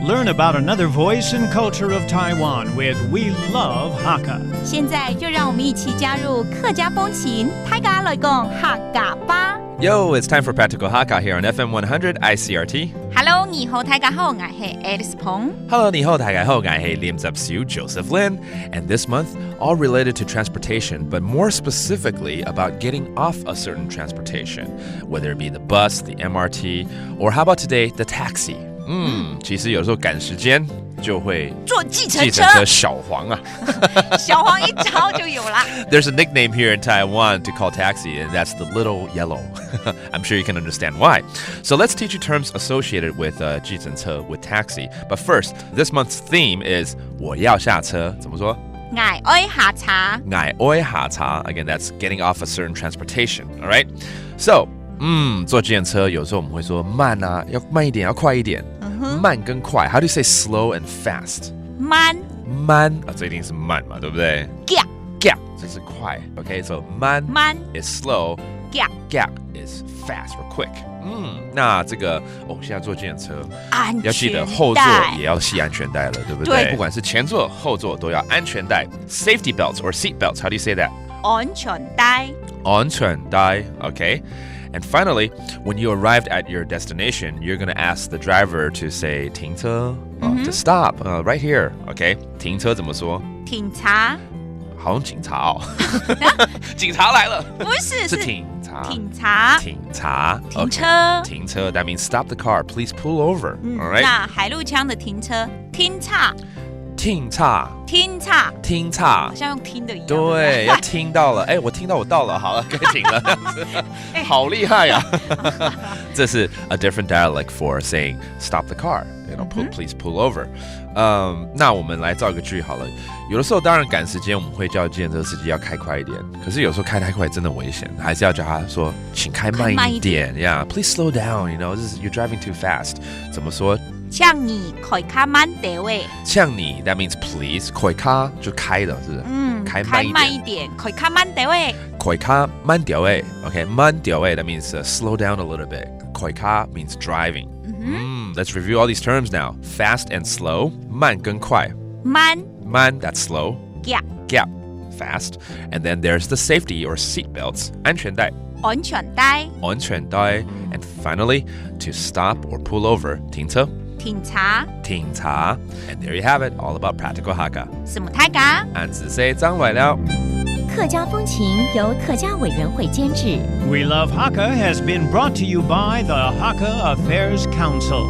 Learn about another voice and culture of Taiwan with We Love Hakka. 现在就让我们一起加入客家风情，大家来讲客家吧。Yo, it's time for Practical Hakka here on FM 100 Icrt. Hello， 你好，大家好，我係 Alice Pong。Hello, 你好，大家好，我係廉習小 Joseph Lin. And this month, all related to transportation, but more specifically about getting off a certain transportation, whether it be the bus, the MRT, or how about today, the taxi. 其实有时候赶时间就会坐计程车小黄啊小黄一招就有啦 There's a nickname here in Taiwan to call taxi, and that's the little yellow. I'm sure you can understand why. So let's teach you terms associated with 计程车, with taxi. But first, this month's theme is 我要下车. 怎么说? 我要下車 我要下車. Again, that's getting off a certain transportation. All right? So, 坐计程車有时候我们会说慢啊，要慢一点，要快一点。慢跟快 How do you say slow and fast? 慢这一定是慢嘛，对不对？ Gap 这是快 Okay, so 慢 is slow. Gap is fast or quick. 那这个现在坐计程车要记得后座也要系安全带了，对不对？不管是前座后座都要安全带 Safety belts or seat belts. How do you say that? 安全帶 安全帶 Okay. And finally, when you arrived at your destination, you're going to ask the driver to say 停車 to stop right here. Okay? 停車怎么说？停茶好像警察哦警察来了不是是停茶停茶停茶停車 Okay. 停車 That means stop the car. Please pull over. All right? 那海陆腔的停車停岔停岔停岔停岔好像用听的一样对要听到了我听到我到了好了该停了好厉害呀这是 a different dialect for saying stop the car. Please pull over. 那我们来造个句好了。有的时候当然赶时间我们会叫计程车司机要开快一点，可是有时候开太快真的危险，还是要叫他说请开慢一点 Yeah, please slow down. You're driving too fast. 怎么说？像你開卡慢點位像你 That means please. 開卡就開的是不是？開慢一點開卡慢點位開卡慢點位 Okay, 慢點位 That means slow down a little bit. 開卡 means driving. Let's review all these terms now. Fast and slow. 慢跟快慢 that's slow. Gap fast. And then there's the safety or seat belts. 安全帶安全帶安全帶 And finally, to stop or pull over. 停車停茶停茶 And there you have it. All about practical Hakka. 什麼大家俺只識張來了客家風情由客家委員會監製 We Love Hakka has been brought to you by the Hakka Affairs Council.